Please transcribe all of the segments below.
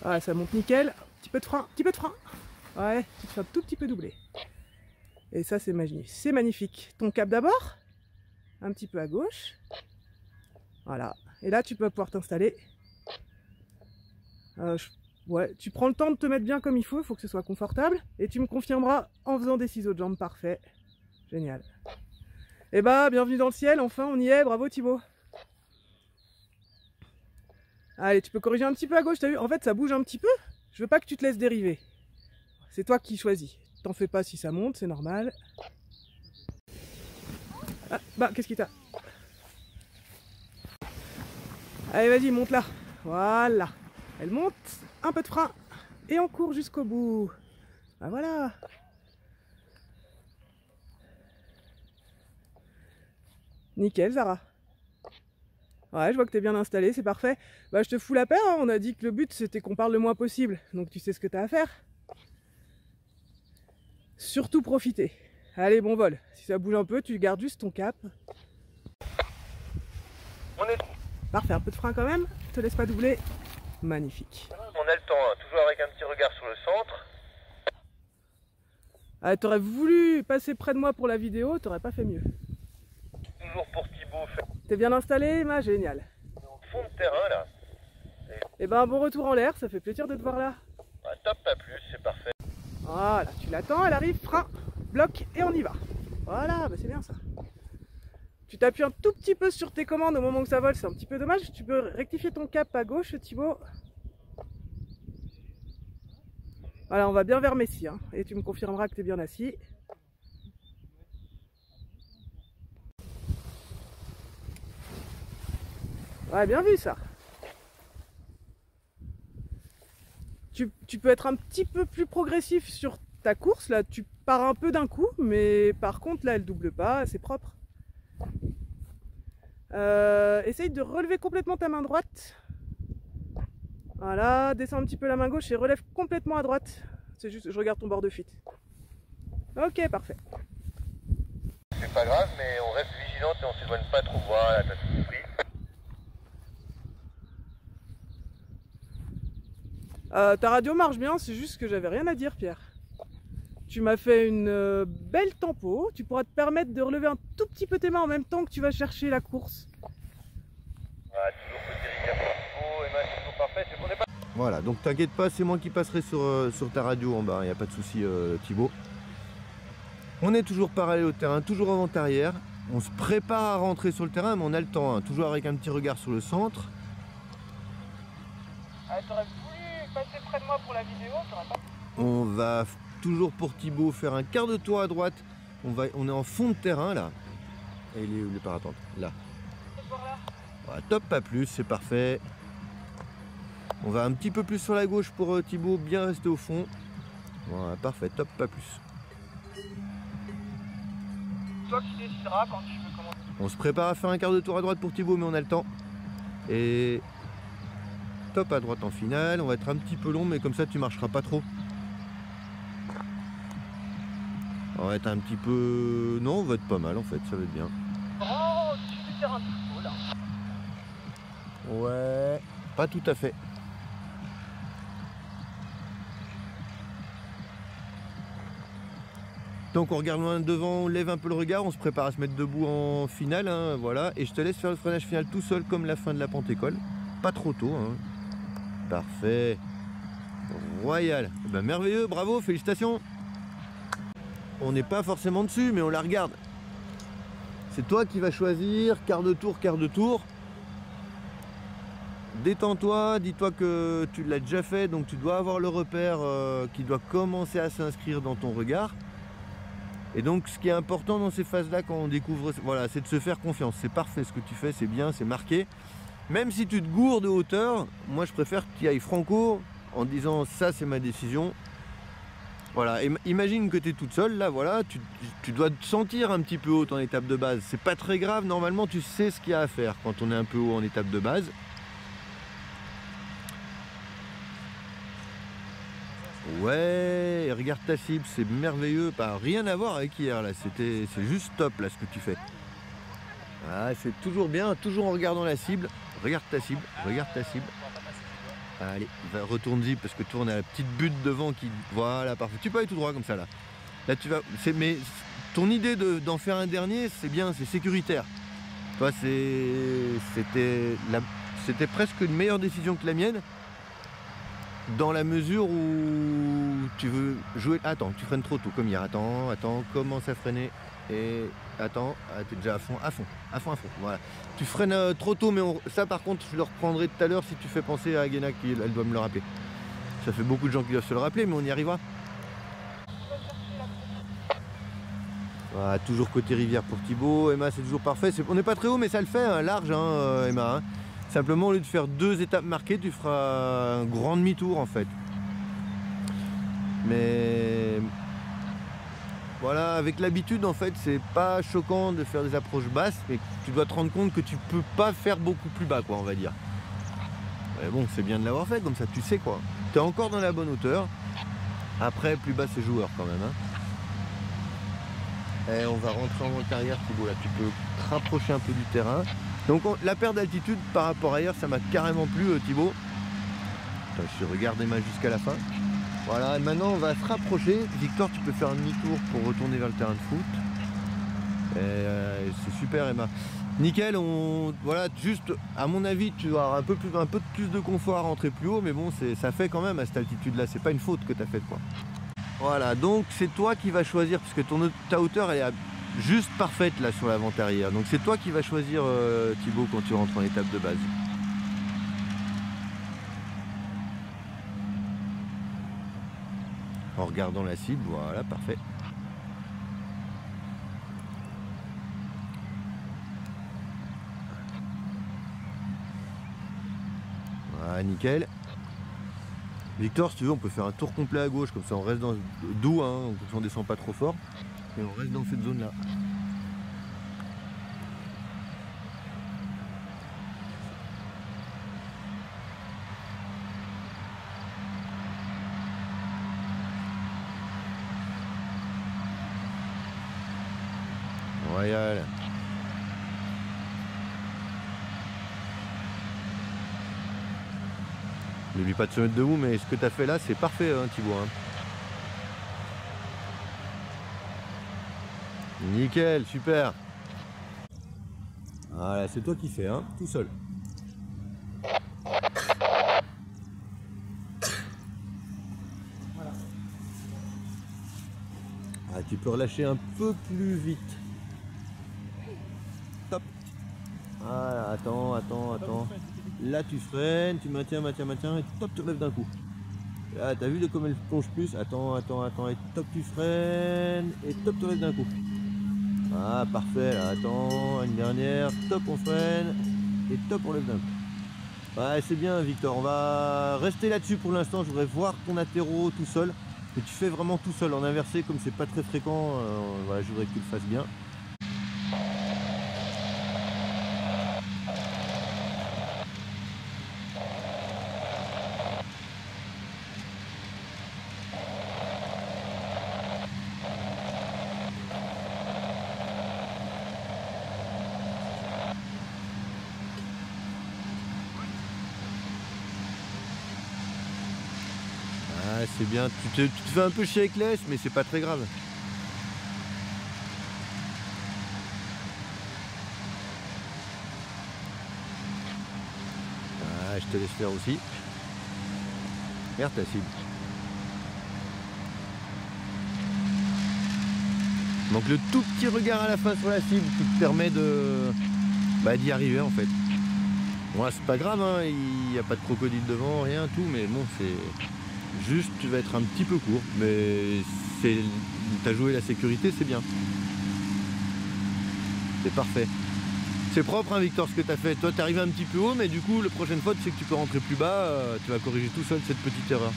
Ouais, ça monte nickel. Petit peu de frein, petit peu de frein. Ouais, tu te fais un tout petit peu doubler. Et ça, c'est magnifique. C'est magnifique. Ton cap d'abord. Un petit peu à gauche. Voilà. Et là, tu peux pouvoir t'installer. Ouais, tu prends le temps de te mettre bien comme il faut que ce soit confortable. Et tu me confirmeras en faisant des ciseaux de jambes. Parfait. Génial. Eh bah, bienvenue dans le ciel. Enfin, on y est. Bravo Thibaut. Allez, tu peux corriger un petit peu à gauche. T'as vu? En fait, ça bouge un petit peu. Je veux pas que tu te laisses dériver. C'est toi qui choisis. T'en fais pas si ça monte, c'est normal. Ah, bah, qu'est-ce qui t'a... Allez, vas-y, monte là. Voilà. Elle monte, un peu de frein, et on court jusqu'au bout. Bah voilà. Nickel, Zara. Ouais, je vois que t'es bien installé, c'est parfait. Bah, je te fous la paix, hein. On a dit que le but, c'était qu'on parle le moins possible. Donc, tu sais ce que t'as à faire. Surtout profiter. Allez, bon vol. Si ça bouge un peu, tu gardes juste ton cap. On est... Parfait, un peu de frein quand même. Te laisse pas doubler. Magnifique. On a le temps, hein. Toujours avec un petit regard sur le centre. Ah, t'aurais voulu passer près de moi pour la vidéo, t'aurais pas fait mieux. Toujours pour Thibaut. T'es bien installé, Emma? Génial. Au fond de terrain là. Et ben, un bon retour en l'air, ça fait plaisir de te voir là. Ah, top, pas plus, c'est parfait. Voilà, tu l'attends, elle arrive, frein, bloc, et on y va. Voilà, bah c'est bien ça. Tu t'appuies un tout petit peu sur tes commandes au moment que ça vole, c'est un petit peu dommage. Tu peux rectifier ton cap à gauche, Thibaut. Voilà, on va bien vers Messi, hein, et tu me confirmeras que tu es bien assis. Ouais, bien vu ça. Tu peux être un petit peu plus progressif sur ta course, là tu pars un peu d'un coup, mais par contre là elle double pas, c'est propre. Essaye de relever complètement ta main droite. Voilà, descends un petit peu la main gauche et relève complètement à droite. C'est juste, je regarde ton bord de fuite. Ok, parfait. C'est pas grave, mais on reste vigilante et on s'éloigne pas trop. Voilà, t'as tout compris. Ta radio marche bien, c'est juste que j'avais rien à dire, Pierre. Tu m'as fait une belle tempo. Tu pourras te permettre de relever un tout petit peu tes mains en même temps que tu vas chercher la course. Voilà, toujours petit regard sur Thibaut. Emma, c'est toujours parfait. C'est qu'on est pas... Voilà, donc t'inquiète pas, c'est moi qui passerai sur ta radio en bas, il n'y a pas de souci Thibaut. On est toujours parallèle au terrain, toujours avant-arrière. On se prépare à rentrer sur le terrain, mais on a le temps, hein, toujours avec un petit regard sur le centre. Ah, t'aurais voulu passer près de moi pour la vidéo, t'aurais pas... On va toujours pour Thibaut faire un quart de tour à droite. On est en fond de terrain là. Et il est où le parapente? Là. Voilà, top, pas plus, c'est parfait. On va un petit peu plus sur la gauche pour Thibaut, bien rester au fond. Voilà, parfait, top, pas plus. Toi qui décideras quand tu veux commencer. On se prépare à faire un quart de tour à droite pour Thibaut, mais on a le temps. Et top à droite en finale. On va être un petit peu long, mais comme ça tu marcheras pas trop. On va être un petit peu... Non, on va être pas mal en fait, ça va être bien. Oh, tu peux faire un peu là. Ouais, pas tout à fait. Donc on regarde loin devant, on lève un peu le regard, on se prépare à se mettre debout en finale, hein, voilà. Et je te laisse faire le freinage final tout seul comme la fin de la pente école. Pas trop tôt, hein. Parfait. Royal. Eh ben, merveilleux, bravo, félicitations. On n'est pas forcément dessus, mais on la regarde. C'est toi qui vas choisir, quart de tour, quart de tour. Détends-toi, dis-toi que tu l'as déjà fait, donc tu dois avoir le repère qui doit commencer à s'inscrire dans ton regard. Et donc ce qui est important dans ces phases-là quand on découvre, voilà, c'est de se faire confiance. C'est parfait ce que tu fais, c'est bien, c'est marqué. Même si tu te gourdes de hauteur, moi je préfère que tu y ailles franco en disant ça c'est ma décision. Voilà, imagine que tu es toute seule, là voilà, tu dois te sentir un petit peu haute en étape de base. C'est pas très grave, normalement tu sais ce qu'il y a à faire quand on est un peu haut en étape de base. Ouais, et regarde ta cible, c'est merveilleux, pas rien à voir avec hier là, c'est juste top là ce que tu fais. Ah, c'est toujours bien, toujours en regardant la cible. Regarde ta cible, regarde ta cible. Allez, retourne-y parce que tourne à la petite butte devant qui... Voilà, parfait. Tu peux aller tout droit comme ça là. Là tu vas... Mais ton idée d'en faire un dernier, c'est bien, c'est sécuritaire. Toi, c'était presque une meilleure décision que la mienne. Dans la mesure où tu veux jouer... Attends, tu freines trop tôt comme hier. Attends, commence à freiner. Et attends, t'es déjà à fond. Voilà. Tu freines trop tôt, mais ça par contre, je le reprendrai tout à l'heure si tu fais penser à Agena, elle doit me le rappeler. Ça fait beaucoup de gens qui doivent se le rappeler, mais on y arrivera. Voilà, toujours côté rivière pour Thibaut. Emma, c'est toujours parfait. On n'est pas très haut, mais ça le fait, hein, large, hein, Emma. Hein. Simplement, au lieu de faire 2 étapes marquées, tu feras un grand demi-tour en fait. Mais voilà, avec l'habitude, en fait, c'est pas choquant de faire des approches basses, mais tu dois te rendre compte que tu peux pas faire beaucoup plus bas, quoi, on va dire. Mais bon, c'est bien de l'avoir fait, comme ça, tu sais quoi. Tu es encore dans la bonne hauteur. Après, plus bas, c'est joueur quand même. Hein. Et on va rentrer en monte arrière, Thibaut, là, tu peux te rapprocher un peu du terrain. Donc, la perte d'altitude par rapport à hier, ça m'a carrément plu, Thibaut. Attends, je regarde Emma jusqu'à la fin. Voilà, et maintenant on va se rapprocher. Victor, tu peux faire un demi-tour pour retourner vers le terrain de foot. C'est super, Emma. Nickel, voilà, juste à mon avis, tu vas avoir un peu plus de confort à rentrer plus haut, mais bon, ça fait quand même à cette altitude-là. C'est pas une faute que tu as faite, quoi. Voilà, donc c'est toi qui vas choisir, parce que ta hauteur elle est juste parfaite là sur la vente arrière. Donc c'est toi qui vas choisir, Thibaut, quand tu rentres en étape de base. En regardant la cible, voilà, parfait. Voilà, nickel. Victor, si tu veux, on peut faire un tour complet à gauche, comme ça on reste dans doux, hein, comme ça on descend pas trop fort, et on reste dans cette zone-là. Royal. N'oublie pas de se mettre debout, mais ce que tu as fait là, c'est parfait, hein, Thibaut. Hein. Nickel, super. Voilà, c'est toi qui fais, hein, tout seul. Voilà. Ah, tu peux relâcher un peu plus vite. Top. Voilà, attends. Là tu freines, tu maintiens, et top, tu relèves d'un coup. Là, t'as vu comme elle plonge plus. Attends, et top, tu freines, et top, tu relèves d'un coup. Ah, parfait, là, attends, une dernière, top, on freine, et top, on lève d'un coup. Ouais, c'est bien, Victor, on va rester là-dessus pour l'instant. Je voudrais voir ton attéro tout seul, que tu fais vraiment tout seul en inversé, comme c'est pas très fréquent, voilà, je voudrais que tu le fasses bien. Ah, c'est bien, tu te fais un peu chier avec l'S, mais c'est pas très grave. Ah, je te laisse faire aussi. Merde, ta cible. Donc le tout petit regard à la fin sur la cible qui te permet d'y arriver en fait. Bon, c'est pas grave, hein, il n'y a pas de crocodile devant, rien, tout, mais bon, c'est... Juste, tu vas être un petit peu court, mais t'as joué la sécurité, c'est bien. C'est parfait. C'est propre, hein, Victor, ce que t'as fait. Toi, t'es arrivé un petit peu haut, mais du coup, la prochaine fois, tu sais que tu peux rentrer plus bas, tu vas corriger tout seul cette petite erreur.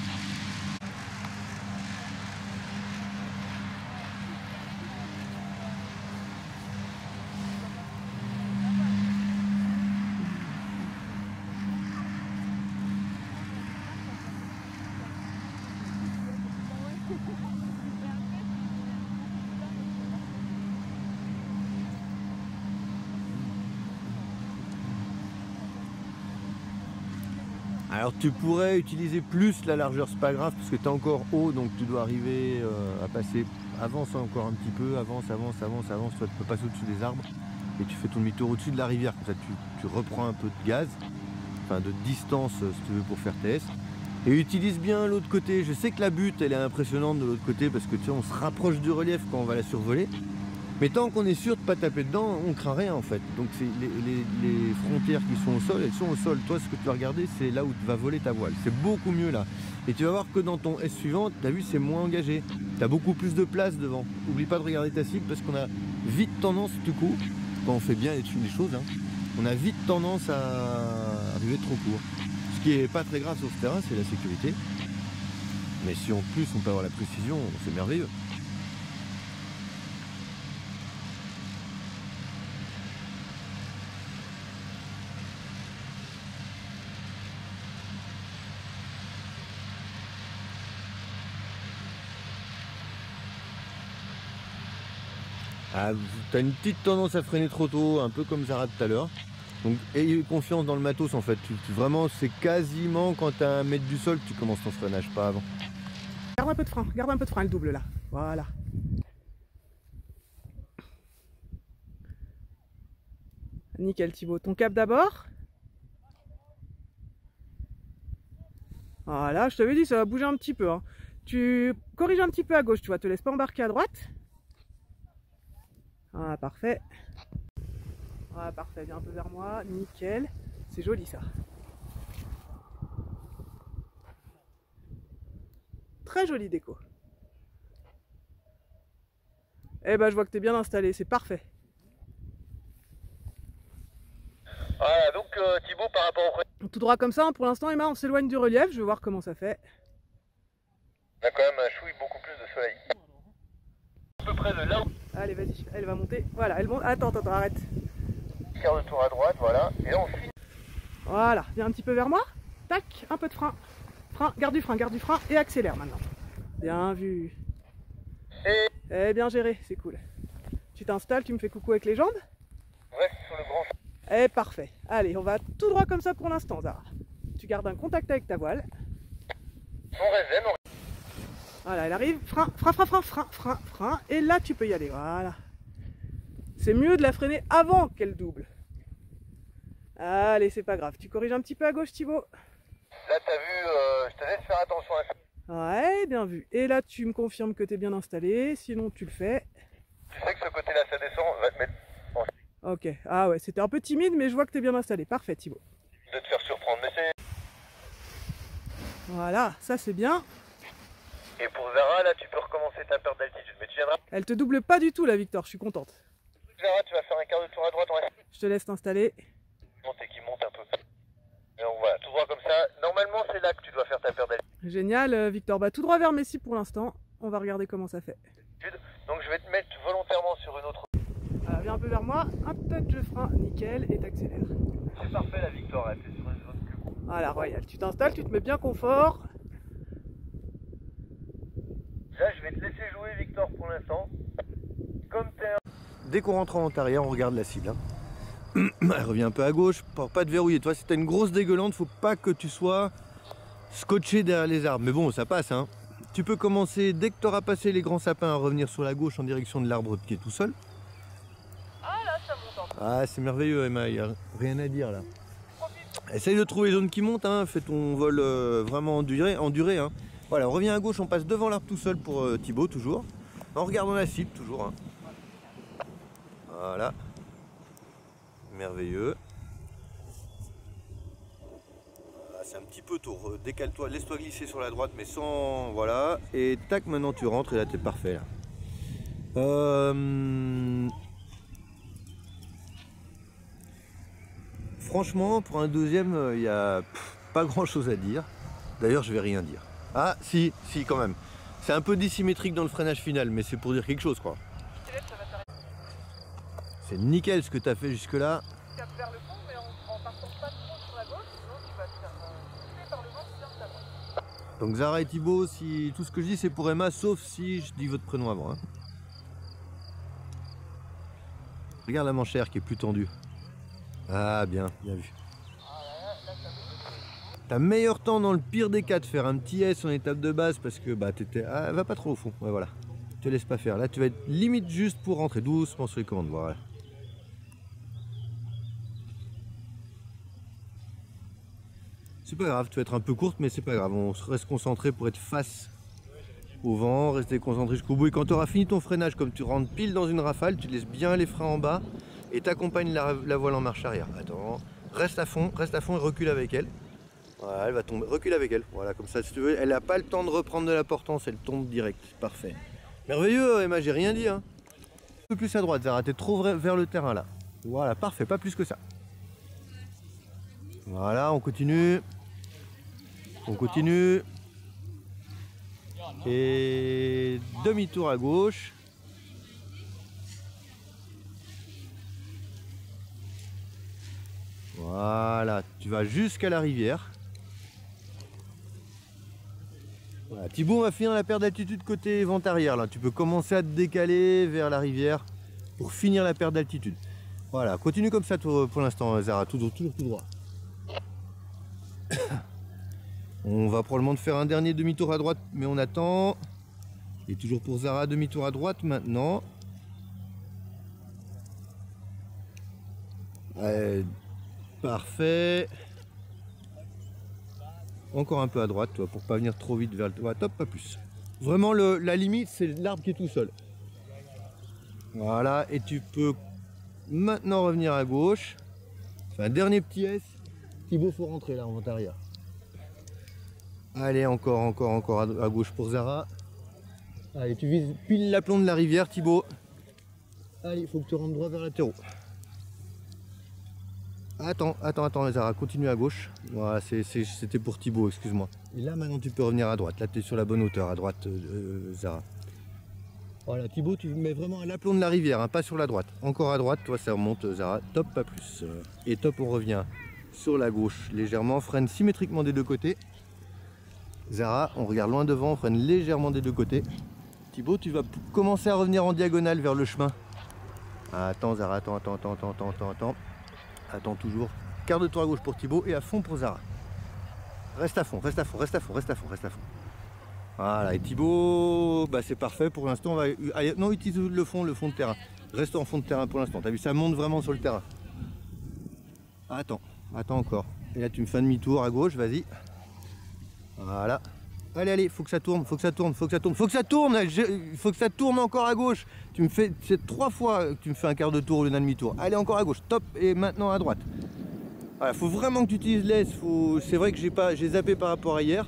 Alors tu pourrais utiliser plus la largeur, c'est pas grave, parce que tu es encore haut, donc tu dois arriver à passer, avance encore un petit peu, avance, toi tu peux passer au-dessus des arbres, et tu fais ton demi-tour au-dessus de la rivière, comme ça tu reprends un peu de gaz, enfin de distance si tu veux pour faire TS. Et utilise bien l'autre côté. Je sais que la butte elle est impressionnante de l'autre côté parce que tu sais, on se rapproche du relief quand on va la survoler. Mais tant qu'on est sûr de ne pas taper dedans, on craint rien en fait. Donc c'est les frontières qui sont au sol, elles sont au sol. Toi ce que tu vas regarder c'est là où tu vas voler ta voile. C'est beaucoup mieux là. Et tu vas voir que dans ton S suivant, tu as vu c'est moins engagé. Tu as beaucoup plus de place devant. N'oublie pas de regarder ta cible parce qu'on a vite tendance du coup, quand on fait bien les choses, hein, on a vite tendance à arriver trop court. Ce qui est pas très grave sur ce terrain, c'est la sécurité. Mais si en plus on peut avoir la précision, c'est merveilleux. Ah, tu as une petite tendance à freiner trop tôt, un peu comme Zara tout à l'heure. Donc ayez confiance dans le matos en fait. Vraiment c'est quasiment quand tu as 1 mètre du sol que tu commences ton freinage, pas avant. Garde un peu de frein, le double là. Voilà. Nickel Thibaut. Ton cap d'abord. Voilà, je t'avais dit ça va bouger un petit peu. Hein. Tu corriges un petit peu à gauche, tu vois, te laisse pas embarquer à droite. Ah parfait. Ah parfait, viens un peu vers moi, nickel. C'est joli ça. Très jolie déco. Eh ben je vois que tu es bien installé, c'est parfait. Voilà, donc Thibaut, par rapport au... Tout droit comme ça, hein, pour l'instant Emma, on s'éloigne du relief, je vais voir comment ça fait. On a quand même un chouille beaucoup plus de soleil. À peu près de là où... Allez vas-y, elle va monter. Voilà, elle monte. Attends, arrête. Quart de tour à droite, voilà. Et là on finit. Voilà, viens un petit peu vers moi. Tac, un peu de frein. Garde du frein et accélère maintenant. Bien vu. Eh bien géré, c'est cool. Tu t'installes, tu me fais coucou avec les jambes. Reste sur le grand. Eh parfait. Allez, on va tout droit comme ça pour l'instant, Zara. Tu gardes un contact avec ta voile. On résène, Voilà, elle arrive. Frein. Et là, tu peux y aller. Voilà. C'est mieux de la freiner avant qu'elle double. Allez, c'est pas grave. Tu corriges un petit peu à gauche, Thibaut. Là, t'as vu, je te laisse faire attention à ça. Ouais, bien vu. Et là, tu me confirmes que tu es bien installé. Sinon, tu le fais. Tu sais que ce côté-là, ça descend. On va te mettre en... Ok. Ah ouais, c'était un peu timide, mais je vois que tu es bien installé. Parfait, Thibaut. de te faire surprendre. Mais c'est... Voilà, ça c'est bien. Et pour Zara, là, tu peux recommencer ta perte d'altitude. Mais tu viendras... Elle te double pas du tout, la Victor. Je suis contente. Zara, tu vas faire un quart de tour à droite. On reste... Je te laisse t'installer. Et qui monte un peu. Et donc voilà, tout droit comme ça. Normalement, c'est là que tu dois faire ta perte d'altitude. Génial, Victor. Bah, tout droit vers Messi pour l'instant. On va regarder comment ça fait. Donc je vais te mettre volontairement sur une autre. Voilà, viens un peu vers moi. Un touch de frein, nickel, et t'accélères. C'est parfait la victoire, là, t'es sur une zone plus courte. Voilà, royal. Tu t'installes, tu te mets bien confort. Là, je vais te laisser jouer, Victor, pour l'instant. Comme t'es un... Dès qu'on rentre en arrière, on regarde la cible. Hein. Elle revient un peu à gauche pour pas te verrouiller. Toi, si t'as une grosse dégueulante, faut pas que tu sois scotché derrière les arbres. Mais bon, ça passe. Hein. Tu peux commencer, dès que tu auras passé les grands sapins, à revenir sur la gauche en direction de l'arbre qui est tout seul. Ah là, ça monte en... Ah, c'est merveilleux, Emma. Il n'y a rien à dire là. Essaye de trouver les zones qui montent. Hein. Fais ton vol vraiment enduré. Hein. Voilà, on revient à gauche, on passe devant l'arbre tout seul pour Thibaut, toujours. En regardant la cible, toujours. Hein. Voilà. Merveilleux. Ah, c'est un petit peu tôt. Décale-toi, laisse-toi glisser sur la droite, mais sans... Voilà. Et tac, maintenant tu rentres et là, t'es parfait. Là. Franchement, pour un deuxième, il n'y a pas grand-chose à dire. D'ailleurs, je vais rien dire. Ah, si, quand même. C'est un peu dissymétrique dans le freinage final, mais c'est pour dire quelque chose, quoi. C'est nickel ce que tu as fait jusque-là. Cap vers le fond, mais en partant pas trop sur la gauche, sinon tu vas te faire pousser par le vent qui vient de ta. Donc Zara et Thibaut, si tout ce que je dis c'est pour Emma, sauf si je dis votre prénom avant. Hein. Regarde la manchère qui est plus tendue. Ah, bien vu. T'as meilleur temps dans le pire des cas de faire un petit S en étape de base parce que bah t'étais. Ah, va pas trop au fond. Ouais, voilà. Te laisse pas faire. Là, tu vas être limite juste pour rentrer doucement sur les commandes. Voilà. C'est pas grave, tu vas être un peu courte, mais c'est pas grave. On reste concentré pour être face au vent, rester concentré jusqu'au bout. Et quand tu auras fini ton freinage, comme tu rentres pile dans une rafale, tu laisses bien les freins en bas et t'accompagnes la voile en marche arrière. Attends, reste à fond et recule avec elle. Voilà, elle va tomber. Recule avec elle. Voilà, comme ça, si tu veux. Elle n'a pas le temps de reprendre de la portance, elle tombe direct. Parfait. Merveilleux, Emma, j'ai rien dit. Hein. Un peu plus à droite, Zara, t'es trop vers le terrain là. Voilà, parfait, pas plus que ça. Voilà, on continue. On continue. Et demi-tour à gauche. Voilà, tu vas jusqu'à la rivière. Voilà, Thibaut, on va finir la perte d'altitude côté vent arrière. Là, tu peux commencer à te décaler vers la rivière pour finir la perte d'altitude. Voilà, continue comme ça pour l'instant, Zara, toujours tout droit. On va probablement te faire un dernier demi-tour à droite, mais on attend. Et toujours pour Zara, demi-tour à droite maintenant. Parfait. Encore un peu à droite, toi, pour pas venir trop vite vers le... Ouais, top, pas plus. Vraiment, la limite, c'est l'arbre qui est tout seul. Voilà, et tu peux maintenant revenir à gauche. Fais un dernier petit S. Thibaut, faut rentrer là en vent arrière. Allez, encore à gauche pour Zara. Allez, tu vises pile l'aplomb de la rivière, Thibaut. Allez, il faut que tu rentres droit vers la terreau. Attends, Zara, continue à gauche. Voilà, c'était pour Thibaut, excuse-moi. Et là, maintenant, tu peux revenir à droite. Là, tu es sur la bonne hauteur, à droite, Zara. Voilà, Thibaut, tu mets vraiment à l'aplomb de la rivière, hein, pas sur la droite. Encore à droite, toi, ça remonte, Zara. Top, pas plus. Et top, on revient sur la gauche légèrement. Freine symétriquement des deux côtés. Zara, on regarde loin devant, on freine légèrement des deux côtés. Thibaut, tu vas commencer à revenir en diagonale vers le chemin. Attends, Zara, attends. Attends toujours. Quart de tour à gauche pour Thibaut et à fond pour Zara. Reste à fond. Voilà, et Thibaut, bah c'est parfait pour l'instant. On va... Allez, non, utilise le fond de terrain. Reste en fond de terrain pour l'instant. T'as vu, ça monte vraiment sur le terrain. Attends encore. Et là, tu me fais un demi-tour à gauche, vas-y. Voilà. Allez, faut que ça tourne. Il faut que ça tourne encore à gauche. Tu me fais, c'est 3 fois que tu me fais un quart de tour au lieu d'un demi-tour. Allez, encore à gauche, top, et maintenant à droite. Voilà, faut vraiment que tu utilises l'aise. C'est vrai que j'ai zappé par rapport à hier.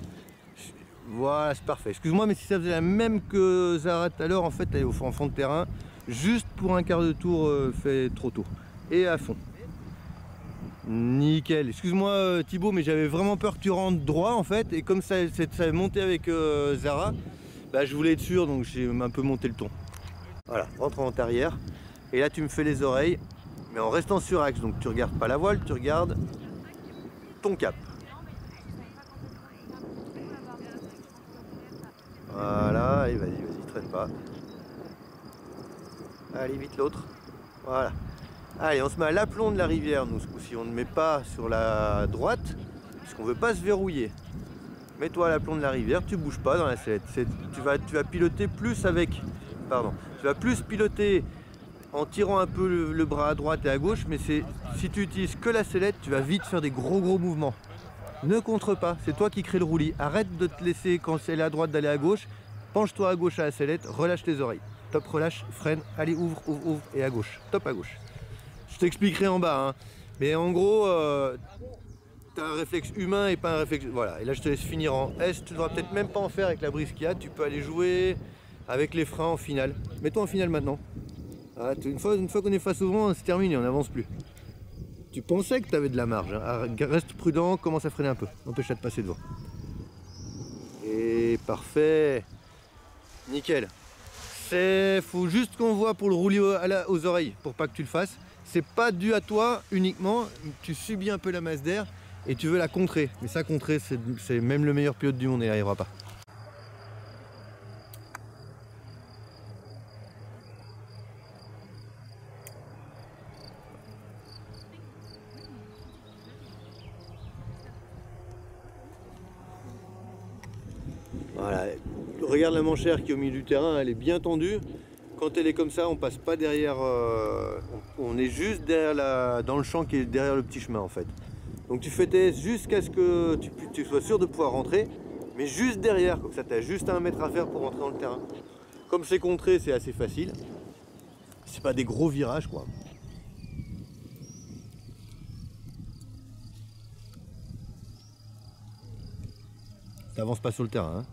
Voilà, c'est parfait. Excuse-moi, mais si ça faisait la même que Zara tout à l'heure, en fait, elle est en fond de terrain, juste pour un quart de tour fait trop tôt. Et à fond. Nickel. Excuse-moi Thibaut, mais j'avais vraiment peur que tu rentres droit en fait, et comme ça a monté avec Zara, bah, je voulais être sûr, donc j'ai un peu monté le ton. Voilà, rentre en arrière, et là tu me fais les oreilles, mais en restant sur axe, donc tu regardes pas la voile, tu regardes ton cap. Voilà, et vas-y, traîne pas. Allez, vite l'autre. Voilà. Allez, on se met à l'aplomb de la rivière, nous, ce coup-ci. On ne met pas sur la droite, parce qu'on ne veut pas se verrouiller. Mets-toi à l'aplomb de la rivière, tu bouges pas dans la sellette. Tu vas piloter plus avec... Pardon. Tu vas plus piloter en tirant un peu le bras à droite et à gauche, mais si tu utilises que la sellette, tu vas vite faire des gros mouvements. Ne contre pas, c'est toi qui crée le roulis. Arrête de te laisser, quand c'est à droite, d'aller à gauche. Penche-toi à gauche à la sellette, relâche les oreilles. Top, relâche, freine, allez, ouvre, et à gauche. Top à gauche. Je t'expliquerai en bas, hein. Mais en gros, tu as un réflexe humain et pas un réflexe... Voilà, et là je te laisse finir en S. Tu ne devras peut-être même pas en faire avec la brise qu'il y a. Tu peux aller jouer avec les freins en finale. Mets-toi en finale maintenant. Ah, une fois qu'on est face au vent, c'est terminé, on n'avance plus. Tu pensais que tu avais de la marge, hein. Reste prudent, commence à freiner un peu. Empêche-toi de passer devant. Et parfait. Nickel. Faut juste qu'on voit pour le rouler aux oreilles, pour pas que tu le fasses. C'est pas dû à toi uniquement, tu subis un peu la masse d'air et tu veux la contrer. Mais ça, contrer, c'est même le meilleur pilote du monde, il n'y arrivera pas. Voilà. Regarde la manchère qui est au milieu du terrain, elle est bien tendue. Quand elle est comme ça, on passe pas derrière, on est juste derrière dans le champ qui est derrière le petit chemin en fait. Donc tu fais tes jusqu'à ce que tu sois sûr de pouvoir rentrer, mais juste derrière, comme ça tu as juste 1 mètre à faire pour rentrer dans le terrain. Comme c'est contré, c'est assez facile. C'est pas des gros virages quoi. T'avances pas sur le terrain, hein.